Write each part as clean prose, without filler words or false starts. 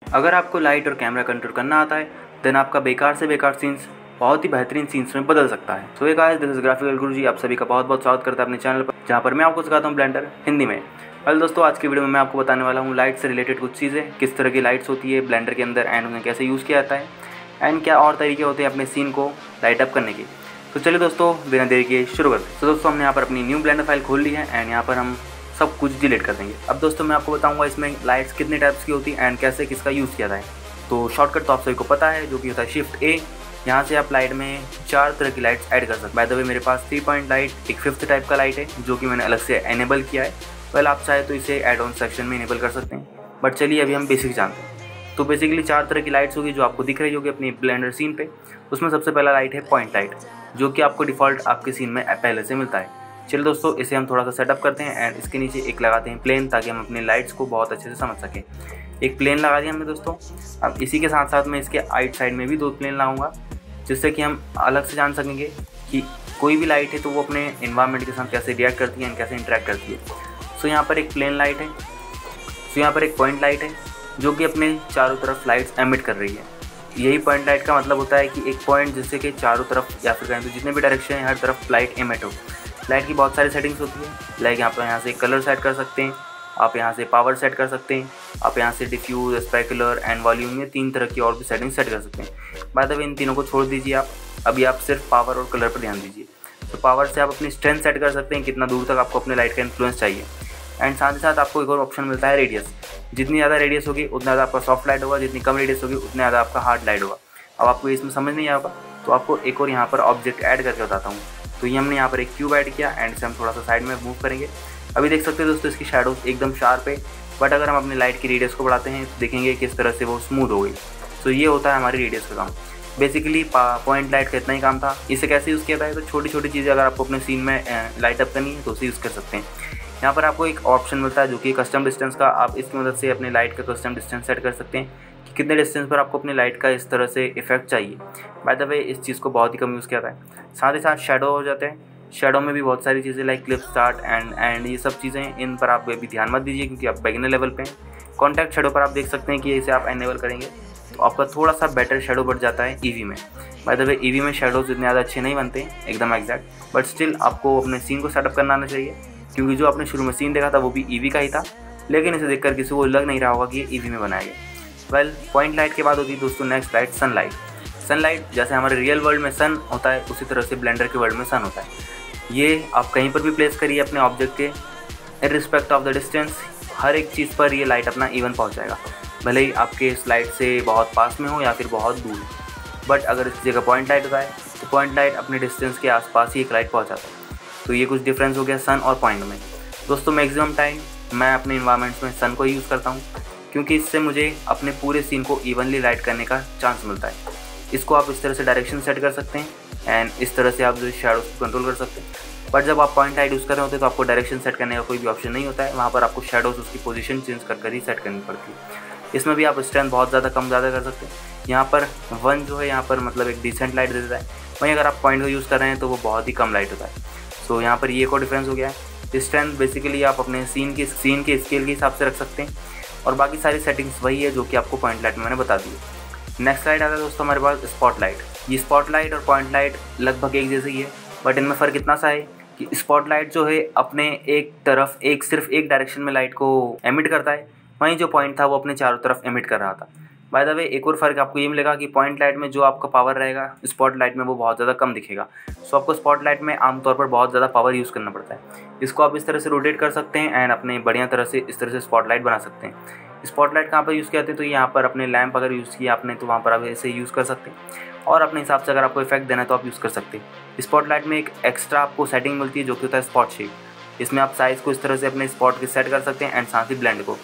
अगर आपको लाइट और कैमरा कंट्रोल करना आता है देन आपका बेकार से बेकार सीन्स बहुत ही बेहतरीन सीन्स में बदल सकता है। So guys, this is graphical Guruji, आप सभी का बहुत बहुत स्वागत करता है अपने चैनल पर, जहाँ पर मैं आपको सिखाता हूँ ब्लेंडर हिंदी में। वेल दोस्तों, आज की वीडियो में मैं आपको बताने वाला हूँ लाइट से रिलेटेड कुछ चीज़ें, किस तरह की लाइट्स होती है ब्लेंडर के अंदर एंड उन्हें कैसे यूज़ किया जाता है एंड क्या और तरीके होते हैं अपने सीन को लाइट अप करने के। तो चलिए दोस्तों, बिना देरी के शुरू करते हैं। तो दोस्तों, हमने यहाँ पर अपनी न्यू ब्लेंडर फाइल खोल ली है एंड यहाँ पर हम सब कुछ डिलीट कर देंगे। अब दोस्तों, मैं आपको बताऊंगा इसमें लाइट्स कितने टाइप्स की होती है एंड कैसे किसका यूज़ किया जाए। तो शॉर्टकट तो आप सभी को पता है, जो कि होता है शिफ्ट ए। यहाँ से आप लाइट में 4 तरह की लाइट्स ऐड कर सकते हैं। बाय द वे, मेरे पास 3 पॉइंट लाइट, एक 5th टाइप का लाइट है जो कि मैंने अलग से एनेबल किया है। वेल, आप चाहे तो इसे एड ऑन सेक्शन में इनेबल कर सकते हैं, बट चलिए अभी हम बेसिक जानते हैं। तो बेसिकली 4 तरह की लाइट्स होगी जो आपको दिख रही होगी अपनी ब्लेंडर सीन पे। उसमें सबसे पहला लाइट है पॉइंट लाइट, जो कि आपको डिफ़ॉल्ट आपके सीन में पहले से मिलता है। चलिए दोस्तों, इसे हम थोड़ा सा सेटअप करते हैं एंड इसके नीचे एक लगाते हैं प्लेन, ताकि हम अपनी लाइट्स को बहुत अच्छे से समझ सकें। एक प्लेन लगा दिया हमने दोस्तों। अब इसी के साथ साथ मैं इसके राइट साइड में भी 2 प्लेन लगाऊंगा, जिससे कि हम अलग से जान सकेंगे कि कोई भी लाइट है तो वो अपने एनवायरनमेंट के साथ कैसे रिएक्ट करती है एंड कैसे इंटरेक्ट करती है। सो यहाँ पर एक प्लेन लाइट है, सो यहाँ पर एक पॉइंट लाइट है जो कि अपने चारों तरफ लाइट्स एमिट कर रही है। यही पॉइंट लाइट का मतलब होता है कि एक पॉइंट जिससे कि चारों तरफ या फिर कहें तो जितने भी डायरेक्शन है हर तरफ लाइट एमिट हो। लाइट की बहुत सारी सेटिंग्स होती है, लाइक यहाँ से कलर सेट कर सकते हैं, आप यहाँ से पावर सेट कर सकते हैं, आप यहाँ से डिफ्यूज, स्पेकुलर एंड वॉल्यूम में 3 तरह की और भी सेटिंग सेट कर सकते हैं। बाय द वे, इन तीनों को छोड़ दीजिए आप, अभी आप सिर्फ पावर और कलर पर ध्यान दीजिए। तो पावर से आप अपनी स्ट्रेंथ सेट कर सकते हैं, कितना दूर तक आपको अपने लाइट का इन्फ्लुएंस चाहिए। एंड साथ ही साथ आपको एक और ऑप्शन मिलता है रेडियस। जितनी ज़्यादा रेडियस होगी उतना ज़्यादा आपका सॉफ्ट लाइट होगा, जितनी कम रेडियस होगी उतना ज़्यादा आपका हार्ड लाइट होगा। अब आपको इसमें समझ नहीं आएगा तो आपको एक और यहाँ पर ऑब्जेक्ट ऐड करके बताता हूँ। तो ये हमने यहाँ पर एक क्यूब ऐड किया एंड इसे हम थोड़ा सा साइड में मूव करेंगे। अभी देख सकते हैं दोस्तों, इसकी शैडोज एकदम शार्प है, बट अगर हम अपनी लाइट की रेडियस को बढ़ाते हैं तो देखेंगे किस तरह से वो स्मूथ हो गई। तो ये होता है हमारी रेडियस का काम। बेसिकली पॉइंट लाइट का इतना ही काम था। इसे कैसे यूज़ किया जाए, तो छोटी छोटी चीज़ें अगर आपको अपने सीन में लाइट अप करनी है तो उसे यूज़ कर सकते हैं। यहाँ पर आपको एक ऑप्शन मिलता है जो कि कस्टम डिस्टेंस का। आप इसकी मदद से अपने लाइट का कस्टम डिस्टेंस सेट कर सकते हैं कि कितने डिस्टेंस पर आपको अपनी लाइट का इस तरह से इफेक्ट चाहिए। बाय द वे, इस चीज़ को बहुत ही कम यूज़ किया जाता है। साथ ही साथ शेडो हो जाते हैं। शेडो में भी बहुत सारी चीज़ें लाइक क्लिप स्टार्ट एंड ये सब चीज़ें, इन पर आप अभी ध्यान मत दीजिए क्योंकि आप बिगिनर लेवल पे हैं। कॉन्टैक्ट शेडो पर आप देख सकते हैं कि इसे आप एनेबल करेंगे तो आपका थोड़ा सा बेटर शेडो बढ़ जाता है ईवी में। बाय द वे, ईवी में शेडोज इतने ज़्यादा अच्छे नहीं बनते एकदम एग्जैक्ट, बट स्टिल आपको अपने सीन को सेटअप करना आना चाहिए, क्योंकि जो आपने शुरू में सीन देखा था वो भी ईवी का ही था, लेकिन इसे देखकर किसी को लग नहीं रहा होगा कि ये ईवी में बनाया गया। वेल, पॉइंट लाइट के बाद होती है दोस्तों नेक्स्ट लाइट सनलाइट। सनलाइट जैसे हमारे रियल वर्ल्ड में सन होता है, उसी तरह से ब्लेंडर के वर्ल्ड में सन होता है। ये आप कहीं पर भी प्लेस करिए अपने ऑब्जेक्ट के, इररिस्पेक्ट ऑफ द डिस्टेंस, हर एक चीज़ पर ये लाइट अपना इवन पहुंचाएगा, भले ही आपके इस लाइट से बहुत पास में हो या फिर बहुत दूर। बट अगर इस जगह पॉइंट लाइट होता है तो पॉइंट लाइट अपने डिस्टेंस के आसपास ही एक लाइट पहुंचाता है। तो ये कुछ डिफरेंस हो गया सन और पॉइंट में। दोस्तों, मैक्सिमम टाइम मैं अपने इन्वायरमेंट्स में सन को ही यूज़ करता हूँ, क्योंकि इससे मुझे अपने पूरे सीन को इवनली लाइट करने का चांस मिलता है। इसको आप इस तरह से डायरेक्शन सेट कर सकते हैं एंड इस तरह से आप जो शेडोज को कंट्रोल कर सकते हैं। बट जब आप पॉइंट लाइट यूज़ कर रहे होते हैं तो आपको डायरेक्शन सेट करने का कोई भी ऑप्शन नहीं होता है। वहाँ पर आपको शेडोज उसकी पोजीशन चेंज कर ही सेट करनी पड़ती है। इसमें भी आप स्ट्रेंथ बहुत ज़्यादा कम ज़्यादा कर सकते हैं। यहाँ पर 1 जो है यहाँ पर मतलब एक डिसेंट लाइट दे देता है, वहीं अगर आप पॉइंट को यूज़ कर रहे हैं तो वो बहुत ही कम लाइट होता है। सो यहाँ पर ये एक और डिफरेंस हो गया है। स्ट्रेंथ बेसिकली आप अपने सीन के स्केल के हिसाब से रख सकते हैं, और बाकी सारी सेटिंग्स वही है जो कि आपको पॉइंट लाइट में मैंने बता दी है। नेक्स्ट लाइट आता है दोस्तों हमारे पास स्पॉट लाइट। ये स्पॉट लाइट और पॉइंट लाइट लगभग एक जैसे ही है, बट इनमें फ़र्क इतना सा है कि स्पॉट लाइट जो है अपने एक तरफ सिर्फ एक डायरेक्शन में लाइट को एमिट करता है, वहीं जो पॉइंट था वो अपने चारों तरफ एमिट कर रहा था। बाय द वे, एक और फ़र्क आपको ये मिलेगा कि पॉइंट लाइट में जो आपका पावर रहेगा स्पॉट लाइट में वो बहुत ज़्यादा कम दिखेगा। सो आपको स्पॉट लाइट में आमतौर पर बहुत ज़्यादा पावर यूज़ करना पड़ता है। इसको आप इस तरह से रोटेट कर सकते हैं एंड अपने बढ़िया तरह से इस तरह से स्पॉट लाइट बना सकते हैं। स्पॉट लाइट कहाँ पर यूज़ किया जाते हैं, तो यहाँ पर अपने लैंप अगर यूज़ किया आपने तो वहाँ पर आप ऐसे यूज़ कर सकते हैं, और अपने हिसाब से अगर आपको इफेक्ट देना है तो आप यूज़ कर सकते हैं। स्पॉट लाइट में एक एक्स्ट्रा आपको सेटिंग मिलती है जो कि होता है स्पॉट शेप। इसमें आप साइज़ को इस तरह से अपने स्पॉट के सेट कर सकते हैं एंड साथ ही ब्लेंड को।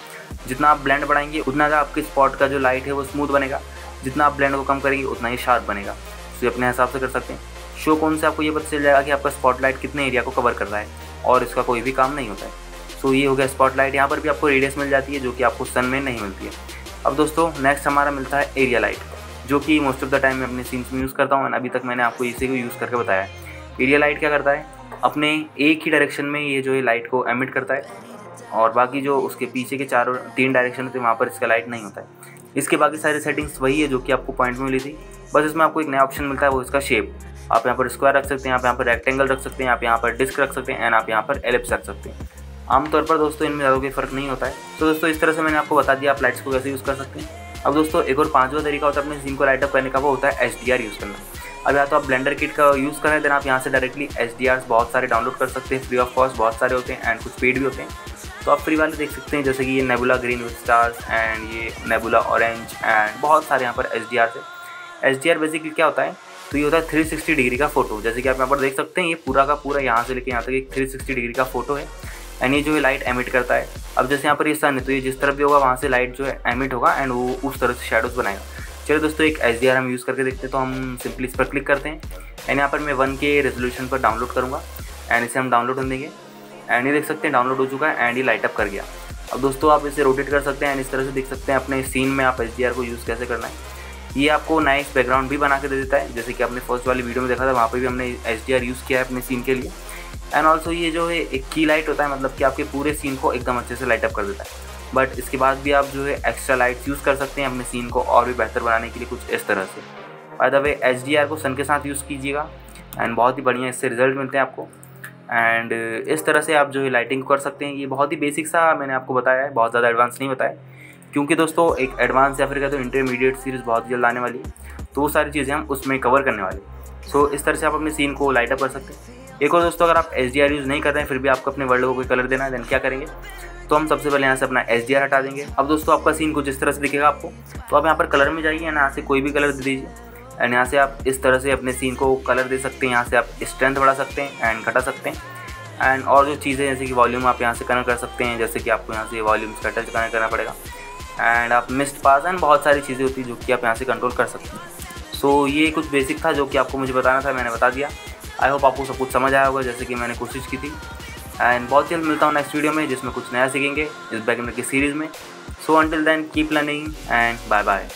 जितना आप ब्लेंड बढ़ाएंगे उतना ज़्यादा आपके स्पॉट का जो लाइट है वो स्मूथ बनेगा, जितना आप ब्लेंड को कम करेंगे उतना ही शार्प बनेगा। तो अपने हिसाब से कर सकते हैं। शो कौन से आपको ये पता चल जाएगा कि आपका स्पॉटलाइट कितने एरिया को कवर कर रहा है, और इसका कोई भी काम नहीं होता है। सो ये हो गया स्पॉटलाइट। यहाँ पर भी आपको रेडियस मिल जाती है जो कि आपको सन में नहीं मिलती है। अब दोस्तों नेक्स्ट हमारा मिलता है एरिया लाइट, जो कि मोस्ट ऑफ द टाइम मैं अपने सीन्स में यूज़ करता हूँ, अभी तक मैंने आपको इसी को यूज़ करके बताया है। एरिया लाइट क्या करता है, अपने एक ही डायरेक्शन में ये जो है लाइट को एमिट करता है, और बाकी जो उसके पीछे के 3 डायरेक्शन होते हैं वहाँ पर इसका लाइट नहीं होता है। इसके बाकी सारी सेटिंग्स वही है जो कि आपको पॉइंट में मिली थी, बस इसमें आपको एक नया ऑप्शन मिलता है, वो इसका शेप। आप यहाँ पर स्क्वायर रख सकते हैं, आप यहाँ पर रेक्टेंगल रख सकते हैं, आप यहाँ पर डिस्क रख सकते हैं, एंड आप यहाँ पर एलिप्स रख सकते हैं। आमतौर पर दोस्तों इनमें ज़्यादा कोई फ़र्क नहीं होता है। तो दोस्तों इस तरह से मैंने आपको बता दिया आप लाइट्स को कैसे यूज़ कर सकते हैं। अब दोस्तों एक और पांचवा तरीका होता है अपने सीन को लाइट अप करने का, वो होता है HDR यूज़ करना। अब या तो आप ब्लेंडर किट का यूज़ करें, देन आप यहाँ से डायरेक्टली HDRs बहुत सारे डाउनलोड कर सकते हैं, फ्री ऑफ कॉस्ट बहुत सारे होते हैं, एंड कुछ पेड भी होते हैं। तो आप फ्री वाले देख सकते हैं, जैसे कि ये nebula green with stars and ये नेबुला ऑरेंज एंड बहुत सारे यहाँ पर HDRs है। HDR बेसिकली क्या होता है, तो ये होता है 360 डिग्री का फोटो। जैसे कि आप यहाँ पर देख सकते हैं, ये पूरा का पूरा यहाँ से लेके यहाँ तक एक 360 डिग्री का फोटो है, एंड ये जो है लाइट एमिट करता है। अब जैसे यहाँ पर ये सन है, तो ये जिस तरफ भी होगा वहाँ से लाइट जो है एमिट होगा, एंड वो उस तरह से शेडोज़ बनाएगा। चलिए दोस्तों एक HDR हम यूज़ करके देखते हैं। तो हम सिंपली इस पर क्लिक करते हैं, एंड यहाँ पर मैं 1K रेजोल्यूशन पर डाउनलोड करूँगा, एंड इसे हम डाउनलोड होने देंगे, एंड ये देख सकते हैं डाउनलोड हो चुका है, एंड ये लाइट अप कर गया। अब दोस्तों आप इसे रोटेट कर सकते हैं, एंड इस तरह से देख सकते हैं अपने सीन में आप HDR को यूज़ कैसे करना है। ये आपको नाइस बैकग्राउंड भी बना के दे देता है, जैसे कि आपने फर्स्ट वाली वीडियो में देखा था, वहाँ पे भी हमने HDR यूज़ किया है अपने सीन के लिए। एंड ऑल्सो ये जो है एक की लाइट होता है, मतलब कि आपके पूरे सीन को एकदम अच्छे से लाइट अप कर देता है। बट इसके बाद भी आप जो है एक्स्ट्रा लाइट्स यूज़ कर सकते हैं अपने सीन को और भी बेहतर बनाने के लिए, कुछ इस तरह से। बाय द वे HDR को सन के साथ यूज़ कीजिएगा, एंड बहुत ही बढ़िया इससे रिजल्ट मिलते हैं आपको। एंड इस तरह से आप जो है लाइटिंग कर सकते हैं। ये बहुत ही बेसिक सा मैंने आपको बताया है, बहुत ज़्यादा एडवांस नहीं बताया, क्योंकि दोस्तों एक एडवांस या फिर कहते हैं इंटरमीडिएट सीरीज़ बहुत जल्द आने वाली है, तो वो सारी चीज़ें हम उसमें कवर करने वाले हैं। सो इस तरह से आप अपने सीन को लाइट अप कर सकते हैं। एक और दोस्तों, अगर आप HDR यूज़ नहीं कर रहे हैं फिर भी आपको अपने वर्ल्ड को कोई कलर देना है, देन क्या करेंगे, तो हम सबसे पहले यहाँ से अपना HDR हटा देंगे। अब दोस्तों आपका सीन कुछ इस तरह से दिखेगा आपको, तो आप यहाँ पर कलर में जाइए, यहाँ से कोई भी कलर दे दीजिए, एंड यहाँ से आप इस तरह से अपने सीन को कलर दे सकते हैं। यहाँ से आप स्ट्रेंथ बढ़ा सकते हैं एंड घटा सकते हैं, एंड और जो चीज़ें जैसे कि वॉल्यूम आप यहाँ से कनेक्ट कर सकते हैं, जैसे कि आपको यहाँ से वॉल्यूम का टच कनेक्ट करना पड़ेगा, एंड आप मिस्ट पास एंड बहुत सारी चीज़ें होती हैं जो कि आप यहाँ से कंट्रोल कर सकते हैं। सो ये कुछ बेसिक था जो कि आपको मुझे बताना था, मैंने बता दिया। आई होप आपको सब कुछ समझ आया होगा जैसे कि मैंने कोशिश की थी। एंड बहुत जल्द मिलता हूँ नेक्स्ट वीडियो में, जिसमें कुछ नया सीखेंगे इस बैकग्राउंड की सीरीज़ में। So until then keep learning and bye bye.